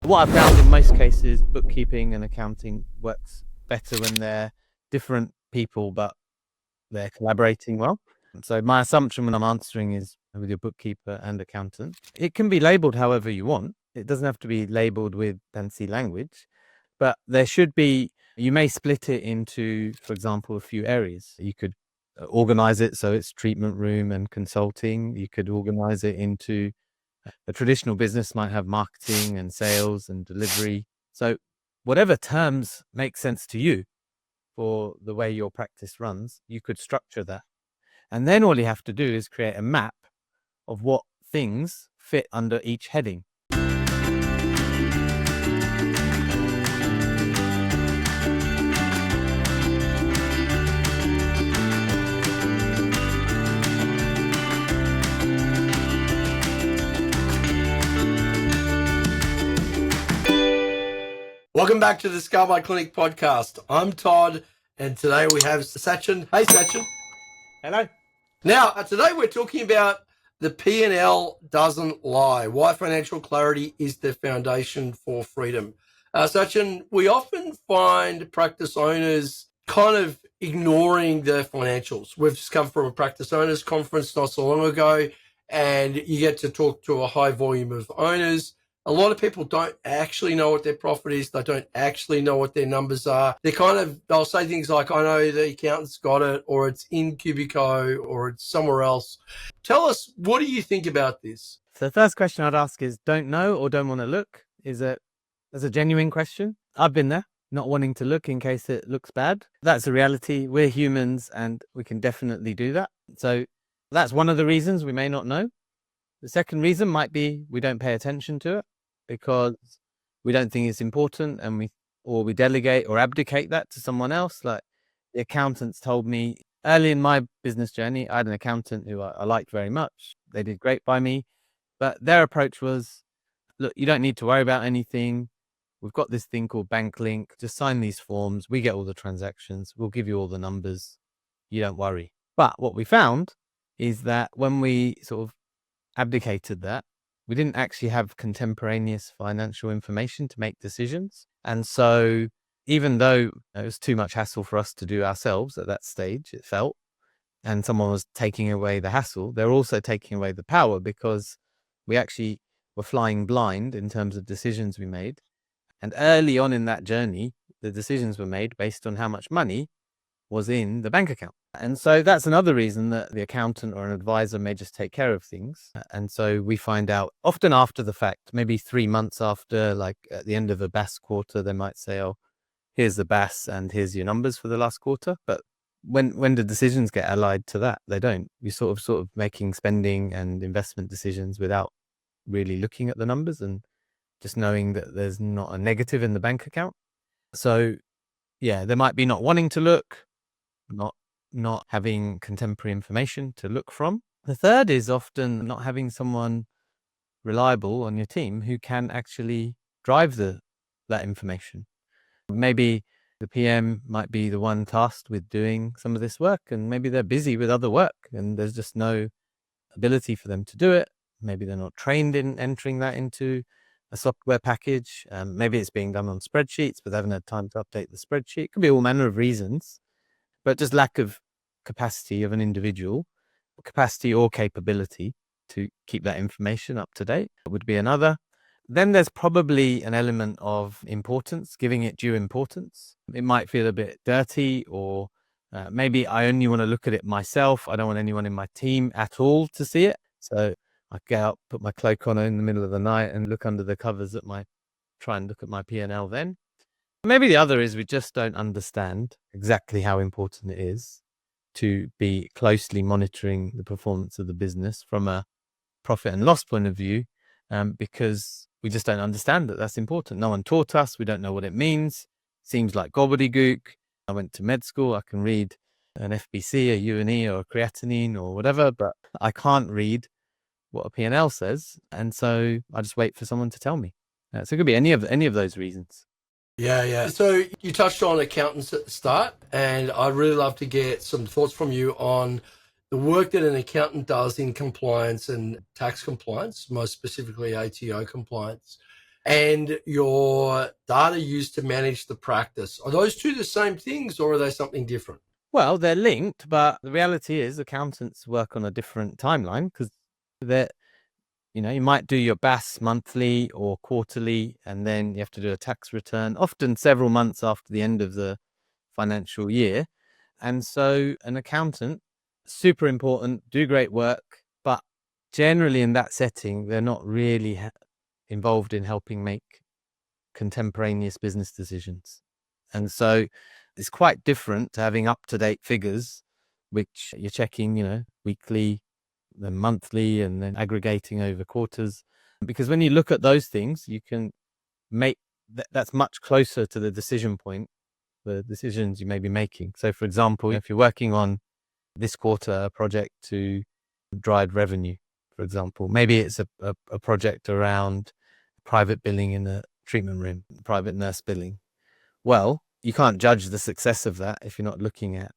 What I've found in most cases, bookkeeping and accounting works better when they're different people, but they're collaborating well. So my assumption when I'm answering is with your bookkeeper and accountant, it can be labeled however you want. It doesn't have to be labeled with fancy language, but there should be, you may split it into, for example, a few areas. You could organize it so it's treatment room and consulting. You could organize it into a traditional business might have marketing and sales and delivery. So whatever terms make sense to you for the way your practice runs, you could structure that. And then all you have to do is create a map of what things fit under each heading. Welcome back to the Scar by Clinic podcast. I'm Todd, and today we have Sachin. Hey, Sachin. Hello. Now, today we're talking about the P&L doesn't lie, why financial clarity is the foundation for freedom. Sachin, we often find practice owners kind of ignoring their financials. We've just come from a practice owners conference not so long ago, and you get to talk to a high volume of owners. A lot of people don't actually know what their profit is. They don't actually know what their numbers are. They'll say things like, I know the accountant's got it, or it's in Cubico, or it's somewhere else. Tell us, what do you think about this? So the first question I'd ask is, don't know or don't want to look? That's a genuine question. I've been there, not wanting to look in case it looks bad. That's a reality. We're humans and we can definitely do that. So that's one of the reasons we may not know. The second reason might be we don't pay attention to it because we don't think it's important, and we delegate or abdicate that to someone else. Like the accountants told me early in my business journey, I had an accountant who I liked very much. They did great by me, but their approach was, look, you don't need to worry about anything. We've got this thing called BankLink. Just sign these forms. We get all the transactions. We'll give you all the numbers. You don't worry. But what we found is that when we sort of abdicated that, we didn't actually have contemporaneous financial information to make decisions. And so even though it was too much hassle for us to do ourselves at that stage, it felt, and someone was taking away the hassle, they're also taking away the power, because we actually were flying blind in terms of decisions we made. And early on in that journey, the decisions were made based on how much money was in the bank account. And so that's another reason that the accountant or an advisor may just take care of things. And so we find out often after the fact, maybe 3 months after, like at the end of a BAS quarter, they might say, oh, here's the BAS and here's your numbers for the last quarter. But when the decisions get allied to that, they don't. You're sort of making spending and investment decisions without really looking at the numbers and just knowing that there's not a negative in the bank account. So yeah, there might be not wanting to look, not having contemporary information to look from. The third is often not having someone reliable on your team who can actually drive that information. Maybe the PM might be the one tasked with doing some of this work, and maybe they're busy with other work and there's just no ability for them to do it. Maybe they're not trained in entering that into a software package. Maybe it's being done on spreadsheets, but they haven't had time to update the spreadsheet. It could be all manner of reasons, but just lack of capacity of an individual, capacity or capability to keep that information up to date would be another. Then there's probably an element of importance, giving it due importance. It might feel a bit dirty, or maybe I only want to look at it myself. I don't want anyone in my team at all to see it. So I get up, put my cloak on in the middle of the night and look under the covers try and look at my P&L then. Maybe the other is we just don't understand exactly how important it is to be closely monitoring the performance of the business from a profit and loss point of view, because we just don't understand that that's important. No one taught us. We don't know what it means. Seems like gobbledygook. I went to med school. I can read an FBC, a U&E, or a creatinine or whatever, but I can't read what a P&L says. And so I just wait for someone to tell me. So it could be any of those reasons. Yeah. So you touched on accountants at the start, and I'd really love to get some thoughts from you on the work that an accountant does in compliance and tax compliance, most specifically ATO compliance. and your data used to manage the practice. Are those two the same things, or are they something different? Well, they're linked, but the reality is accountants work on a different timeline because they're, you might do your BAS monthly or quarterly, and then you have to do a tax return, often several months after the end of the financial year. And so an accountant, super important, do great work, but generally in that setting, they're not really involved in helping make contemporaneous business decisions. And so it's quite different to having up-to-date figures, which you're checking, weekly, then monthly, and then aggregating over quarters. Because when you look at those things, you can make that's much closer to the decision point, the decisions you may be making. So, for example, if you're working on this quarter a project to drive revenue, for example, maybe it's a project around private billing in a treatment room, private nurse billing. Well, you can't judge the success of that if you're not looking at,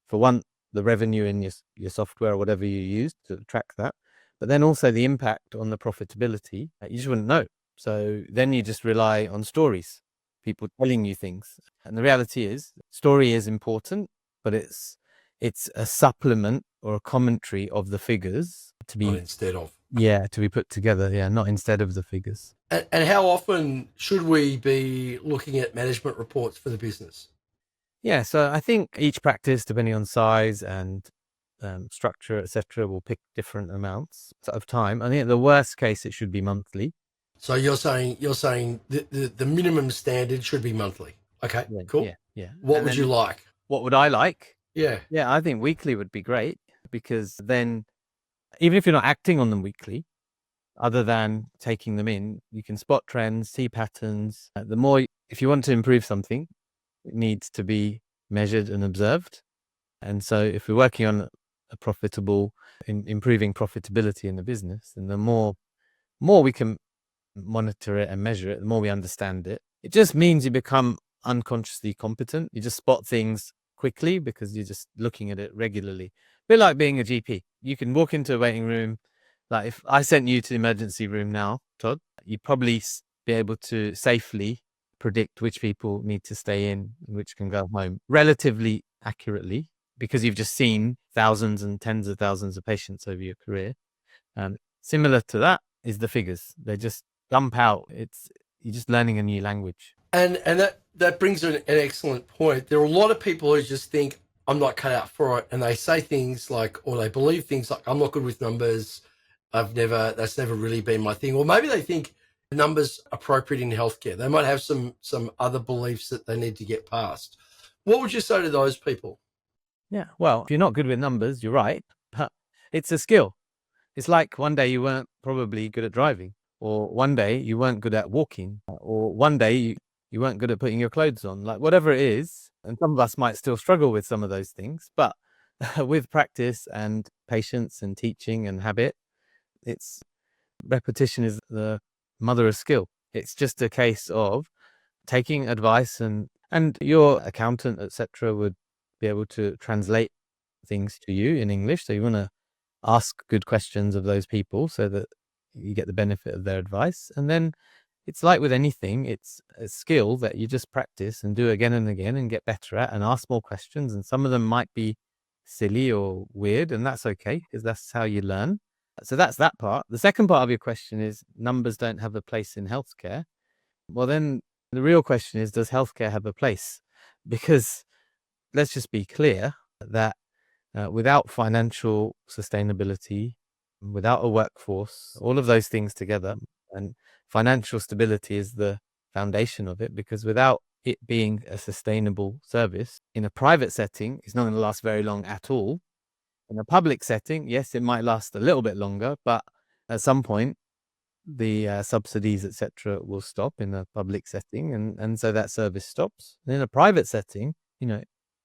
for one, the revenue in your software or whatever you use to track that, but then also the impact on the profitability. You just wouldn't know. So then you just rely on stories, people telling you things. And the reality is, story is important, but it's a supplement or a commentary of the figures to Not be instead of. to be put together. Yeah, not instead of the figures. And how often should we be looking at management reports for the business? Yeah, so I think each practice, depending on size and structure, etc., will pick different amounts of time. I think the worst case it should be monthly. So you're saying the minimum standard should be monthly. Okay, Yeah, cool. yeah. What And would you then like? what would I like? Yeah. Yeah, I think weekly would be great because then even if you're not acting on them weekly, other than taking them in, you can spot trends, see patterns. The more, if you want to improve something, it needs to be measured and observed. And so if we're working on improving profitability in the business, then the more we can monitor it and measure it, the more we understand it. It just means you become unconsciously competent. You just spot things quickly because you're just looking at it regularly. A bit like being a GP. You can walk into a waiting room. Like if I sent you to the emergency room now, Todd, you'd probably be able to safely predict which people need to stay in and which can go home relatively accurately because you've just seen thousands and tens of thousands of patients over your career. Similar to that is the figures. They just dump out. You're just learning a new language. And that brings an excellent point. There are a lot of people who just think I'm not cut out for it, and they say things like, or they believe things like, I'm not good with numbers. That's never really been my thing. Or maybe they think numbers appropriate in healthcare. They might have some other beliefs that they need to get past. What would you say to those people? Yeah. Well, if you're not good with numbers, you're right. But it's a skill. It's like one day you weren't probably good at driving, or one day you weren't good at walking, or one day you weren't good at putting your clothes on, like whatever it is. And some of us might still struggle with some of those things, but with practice and patience and teaching and habit, it's repetition is the mother of skill. It's just a case of taking advice and your accountant, etc., would be able to translate things to you in English. So you want to ask good questions of those people so that you get the benefit of their advice. And then it's like with anything, it's a skill that you just practice and do again and again and get better at and ask more questions. And some of them might be silly or weird, and that's okay because that's how you learn. So that's that part. The second part of your question is numbers don't have a place in healthcare. Well, then the real question is, does healthcare have a place? Because let's just be clear that without financial sustainability, without a workforce, all of those things together, and financial stability is the foundation of it, because without it being a sustainable service in a private setting, it's not going to last very long at all. In a public setting, yes, it might last a little bit longer, but at some point, the subsidies, etc., will stop in a public setting, and so that service stops. And in a private setting,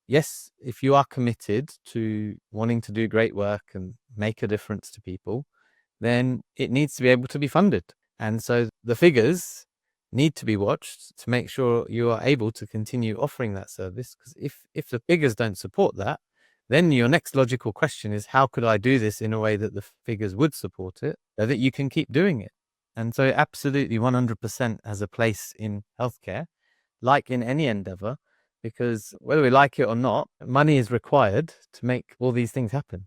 yes, if you are committed to wanting to do great work and make a difference to people, then it needs to be able to be funded. And so the figures need to be watched to make sure you are able to continue offering that service. Because if the figures don't support that, then your next logical question is, how could I do this in a way that the figures would support it so that you can keep doing it? And so it absolutely 100% has a place in healthcare, like in any endeavor, because whether we like it or not, money is required to make all these things happen.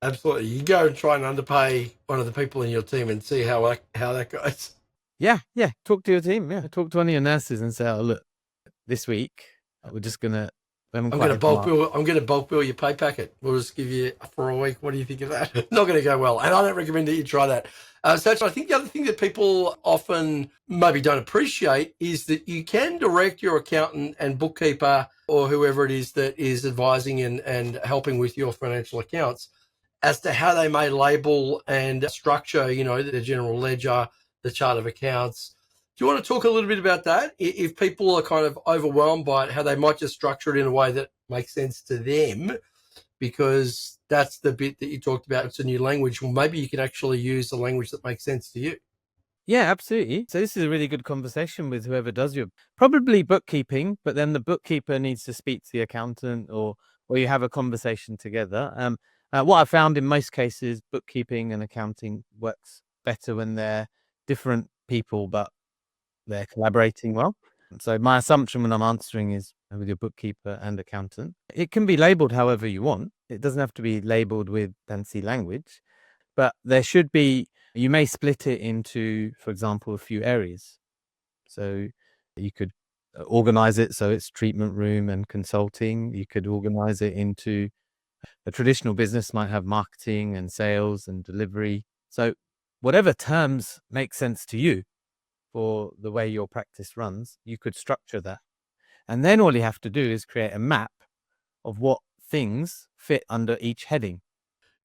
Absolutely. You go and try and underpay one of the people in your team and see how that goes. Yeah. Talk to your team. Yeah. Talk to one of your nurses and say, oh, look, this week, we're just going to. I'm going to bulk bill your pay packet. We'll just give you for a week. What do you think of that? Not going to go well. And I don't recommend that you try that. Sachin, I think the other thing that people often maybe don't appreciate is that you can direct your accountant and bookkeeper or whoever it is that is advising and helping with your financial accounts as to how they may label and structure, the general ledger, the chart of accounts. Do you want to talk a little bit about that? If people are kind of overwhelmed by it, how they might just structure it in a way that makes sense to them, because that's the bit that you talked about. It's a new language. Well, maybe you can actually use the language that makes sense to you. Yeah, absolutely. So this is a really good conversation with whoever does your probably bookkeeping, but then the bookkeeper needs to speak to the accountant or you have a conversation together. What I found in most cases, bookkeeping and accounting works better when they're different people, but they're collaborating well. So my assumption when I'm answering is with your bookkeeper and accountant. It can be labeled however you want. It doesn't have to be labeled with fancy language, but there should be, you may split it into, for example, a few areas. So you could organize it so it's treatment room and consulting. You could organize it into a traditional business might have marketing and sales and delivery. So whatever terms make sense to you for the way your practice runs, you could structure that. And then all you have to do is create a map of what things fit under each heading.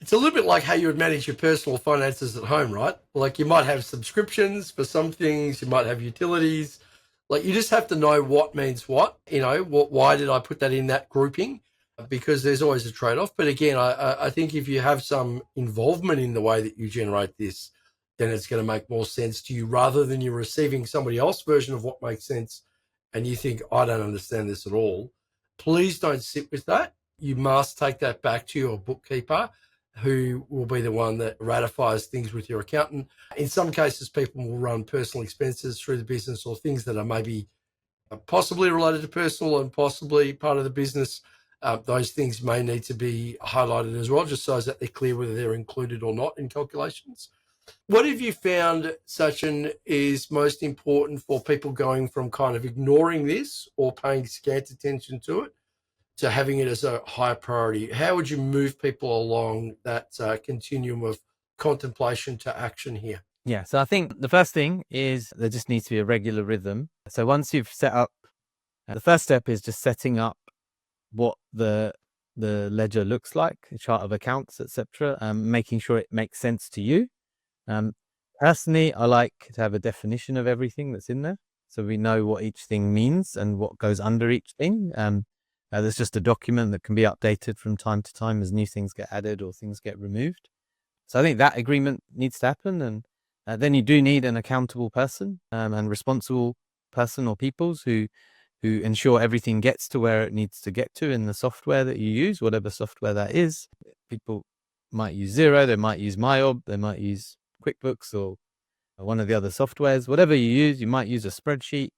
It's a little bit like how you would manage your personal finances at home, right? Like you might have subscriptions for some things, you might have utilities. Like you just have to know what means what, why did I put that in that grouping? Because there's always a trade-off. But again, I think if you have some involvement in the way that you generate this, then it's going to make more sense to you rather than you receiving somebody else's version of what makes sense and you think, I don't understand this at all. Please don't sit with that. You must take that back to your bookkeeper, who will be the one that ratifies things with your accountant. In some cases, people will run personal expenses through the business or things that are maybe possibly related to personal and possibly part of the business. Those things may need to be highlighted as well, just so that they're clear whether they're included or not in calculations. What have you found, Sachin, is most important for people going from kind of ignoring this or paying scant attention to it to having it as a high priority? How would you move people along that continuum of contemplation to action here? Yeah, so I think the first thing is there just needs to be a regular rhythm. So once you've set up, the first step is just setting up what the ledger looks like, a chart of accounts, etc. Making sure it makes sense to you. Personally, I like to have a definition of everything that's in there, so we know what each thing means and what goes under each thing. There's just a document that can be updated from time to time as new things get added or things get removed. So I think that agreement needs to happen, and then you do need an accountable person and responsible person or peoples who ensure everything gets to where it needs to get to in the software that you use, whatever software that is. People might use Xero, they might use MyOb, they might use QuickBooks or one of the other softwares. Whatever you use, you might use a spreadsheet.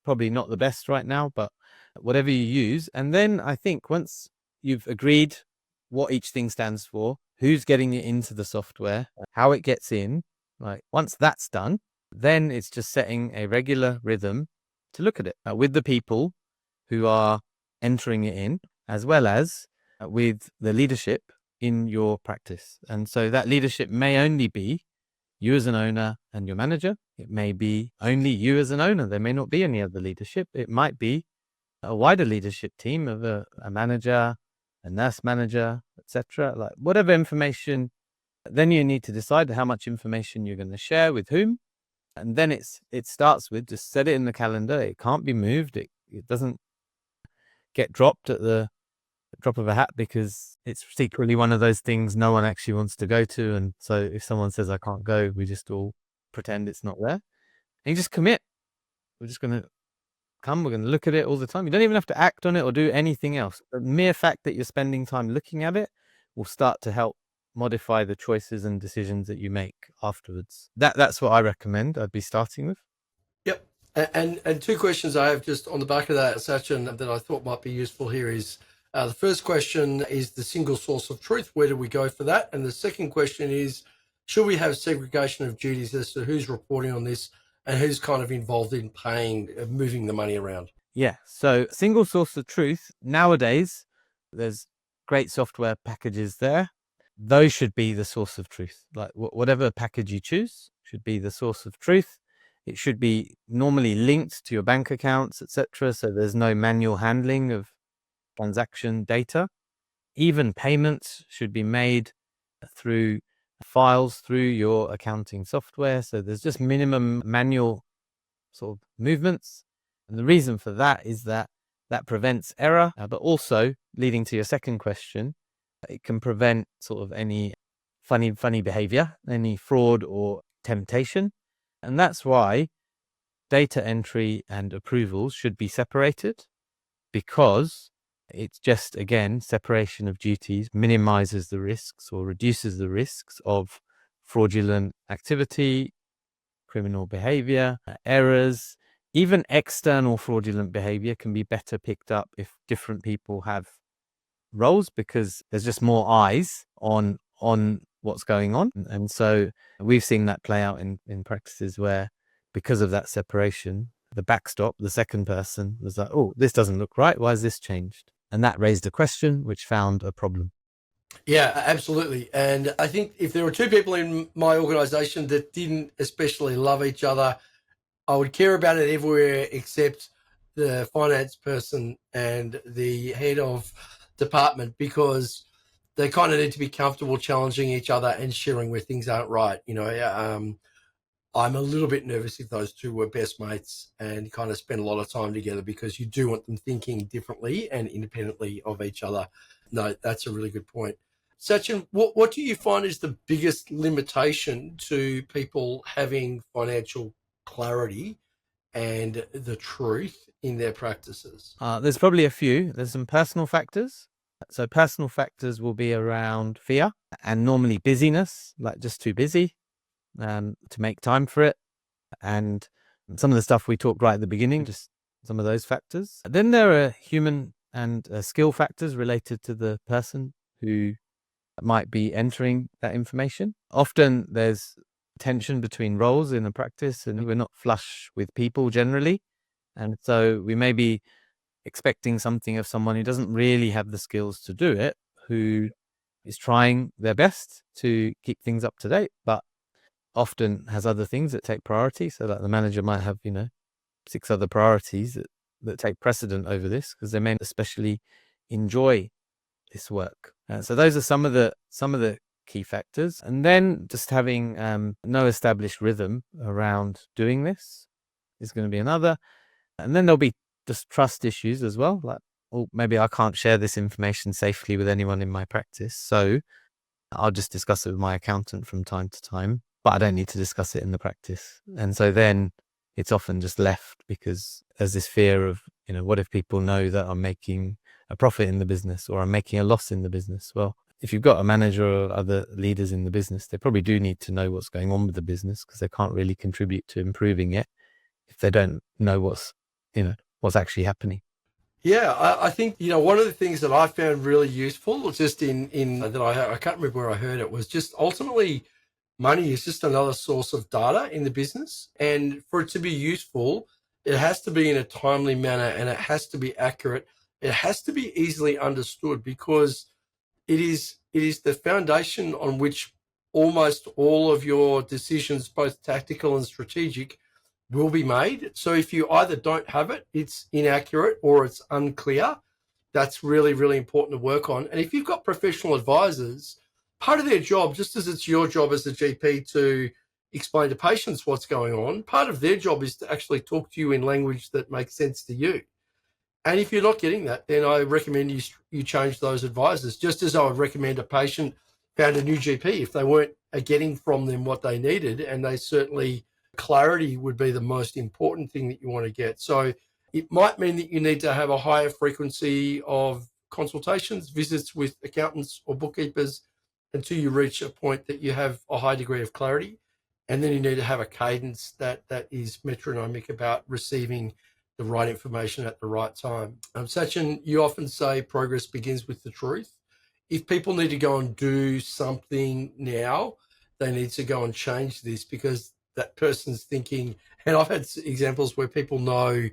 Probably not the best right now, but whatever you use. And then I think once you've agreed what each thing stands for, who's getting it into the software, how it gets in, like once that's done, then it's just setting a regular rhythm to look at it with the people who are entering it in, as well as with the leadership in your practice. And so that leadership may only be you as an owner and your manager. It may be only you as an owner. There may not be any other leadership. It might be a wider leadership team of a manager, a nurse manager, etc. Like whatever information, then you need to decide how much information you're going to share with whom. And then it starts with just set it in the calendar. It can't be moved. It doesn't get dropped at the drop of a hat because it's secretly one of those things no one actually wants to go to. And so if someone says I can't go, we just all pretend it's not there. And you just commit. We're just going to come. We're going to look at it all the time. You don't even have to act on it or do anything else. The mere fact that you're spending time looking at it will start to help modify the choices and decisions that you make afterwards. That's what I recommend. I'd be starting with. Yep. And two questions I have just on the back of that, Sachin, that I thought might be useful here is the first question is the single source of truth. Where do we go for that? And the second question is, should we have segregation of duties as to who's reporting on this and who's kind of involved in paying, moving the money around? Yeah. So single source of truth, nowadays, there's great software packages there. Those should be the source of truth. Like whatever package you choose should be the source of truth. It should be normally linked to your bank accounts, etc. So there's no manual handling of transaction data. Even payments should be made through files through your accounting software. So there's just minimum manual sort of movements. And the reason for that is that prevents error, but also leading to your second question, it can prevent sort of any funny behavior, any fraud or temptation. And that's why data entry and approvals should be separated, because it's just, again, separation of duties minimizes the risks or reduces the risks of fraudulent activity, criminal behavior, errors. Even external fraudulent behavior can be better picked up if different people have roles, because there's just more eyes on what's going on. And so we've seen that play out in practices where, because of that separation, the backstop, the second person, was like, oh, this doesn't look right. Why has this changed? And that raised a question which found a problem. Yeah, absolutely. And I think if there were two people in my organization that didn't especially love each other, I would care about it everywhere except the finance person and the head of department, because they kind of need to be comfortable challenging each other and sharing where things aren't right. I'm a little bit nervous if those two were best mates and kind of spend a lot of time together, because you do want them thinking differently and independently of each other. No, that's a really good point. Sachin, what do you find is the biggest limitation to people having financial clarity and the truth in their practices? There's probably a few. There's some personal factors. So personal factors will be around fear and normally busyness, like just too busy to make time for it. And some of the stuff we talked right at the beginning, just some of those factors. Then there are human and skill factors related to the person who might be entering that information. Often there's tension between roles in a practice, and we're not flush with people generally. And so we may be expecting something of someone who doesn't really have the skills to do it, who is trying their best to keep things up to date, but often has other things that take priority. So that the manager might have, 6 other priorities that take precedent over this, because they may especially enjoy this work. So those are some of the key factors. And then just having no established rhythm around doing this is going to be another. And then there'll be just trust issues as well. Like, oh, maybe I can't share this information safely with anyone in my practice, so I'll just discuss it with my accountant from time to time, but I don't need to discuss it in the practice. And so then it's often just left, because there's this fear of, what if people know that I'm making a profit in the business or I'm making a loss in the business? Well, if you've got a manager or other leaders in the business, they probably do need to know what's going on with the business, because they can't really contribute to improving it if they don't know what's actually happening. Yeah, I think, one of the things that I found really useful, just in that I can't remember where I heard it, was just ultimately money is just another source of data in the business. And for it to be useful, it has to be in a timely manner, and it has to be accurate. It has to be easily understood, because it is the foundation on which almost all of your decisions, both tactical and strategic, will be made. So if you either don't have it, it's inaccurate, or it's unclear. That's really, really important to work on. And if you've got professional advisors, part of their job, just as it's your job as a GP to explain to patients what's going on, part of their job is to actually talk to you in language that makes sense to you. And if you're not getting that, then I recommend you change those advisors, just as I would recommend a patient found a new GP if they weren't getting from them what they needed. And they certainly, clarity would be the most important thing that you want to get. So it might mean that you need to have a higher frequency of consultations, visits with accountants or bookkeepers, until you reach a point that you have a high degree of clarity. And then you need to have a cadence that is metronomic about receiving the right information at the right time. Sachin, you often say progress begins with the truth. If people need to go and do something now, they need to go and change this because that person's thinking, and I've had examples where people know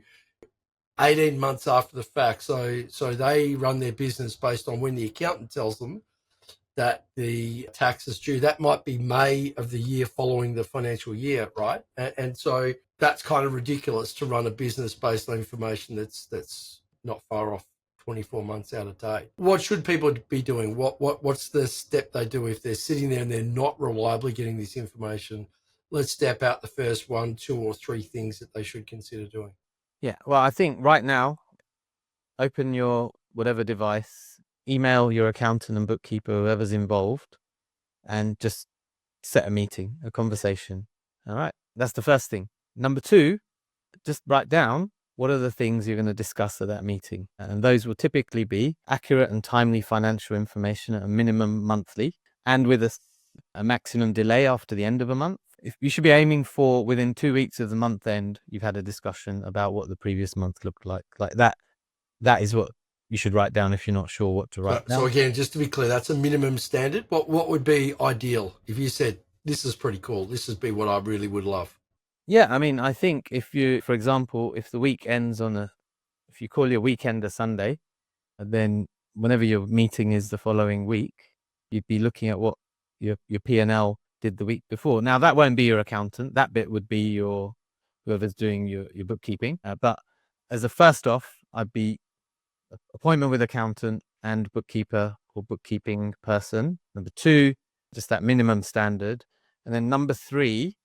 18 months after the fact. So they run their business based on when the accountant tells them that the tax is due. That might be May of the year following the financial year, right? And so that's kind of ridiculous to run a business based on information that's not far off 24 months out of date. What should people be doing? What's the step they do if they're sitting there and they're not reliably getting this information? Let's step out the first 1, 2, or 3 things that they should consider doing. Yeah. Well, I think right now, open your whatever device, email your accountant and bookkeeper, whoever's involved, and just set a meeting, a conversation. All right. That's the first thing. Number 2, just write down what are the things you're going to discuss at that meeting. And those will typically be accurate and timely financial information at a minimum monthly and with a maximum delay after the end of a month. If you should be aiming for within 2 weeks of the month end, you've had a discussion about what the previous month looked like that. That is what you should write down if you're not sure what to write down. So again, just to be clear, that's a minimum standard. What would be ideal if you said, this is pretty cool, this would be what I really would love? Yeah, I mean, I think if you, for example, if the week ends if you call your weekend a Sunday, then whenever your meeting is the following week, you'd be looking at what your P&L did the week before. Now, that won't be your accountant. That bit would be whoever's doing your bookkeeping. But as a first off, I'd be appointment with accountant and bookkeeper or bookkeeping person. Number 2, just that minimum standard. And then number 3,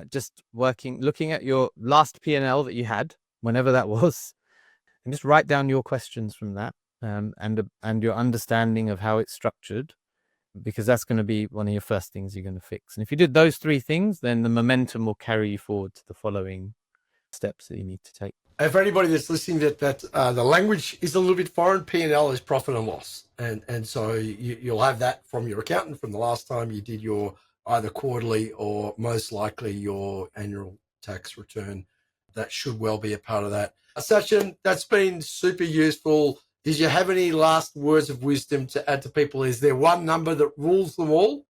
just looking at your last P&L that you had, whenever that was, and just write down your questions from that, and your understanding of how it's structured, because that's going to be one of your first things you're going to fix. And if you did those 3 things, then the momentum will carry you forward to the following steps that you need to take. And for anybody that's listening, that the language is a little bit foreign, P&L is profit and loss. And so you'll have that from your accountant from the last time you did your either quarterly or most likely your annual tax return. That should well be a part of that. Sachin, that's been super useful. Did you have any last words of wisdom to add to people? Is there one number that rules them all?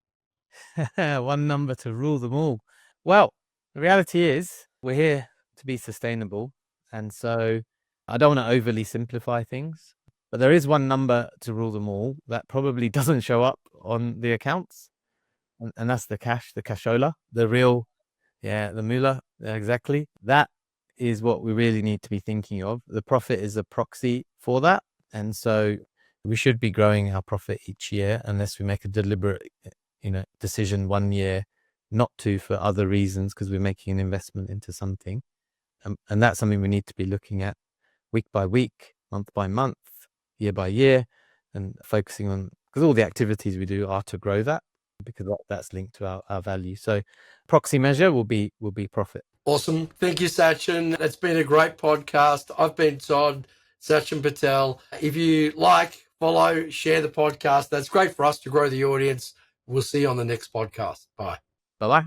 One number to rule them all. Well, the reality is we're here to be sustainable. And so I don't want to overly simplify things, but there is one number to rule them all that probably doesn't show up on the accounts. And that's the cash, the cashola, the real, the moolah. Exactly. That is what we really need to be thinking of. The profit is a proxy for that. And so we should be growing our profit each year unless we make a deliberate, decision one year not to for other reasons because we're making an investment into something. And that's something we need to be looking at week by week, month by month, year by year, and focusing on, because all the activities we do are to grow that, because that's linked to our value. So proxy measure will be profit. Awesome. Thank you, Sachin. It's been a great podcast. I've been Todd, Sachin Patel. If you like, follow, share the podcast. That's great for us to grow the audience. We'll see you on the next podcast. Bye. Bye-bye.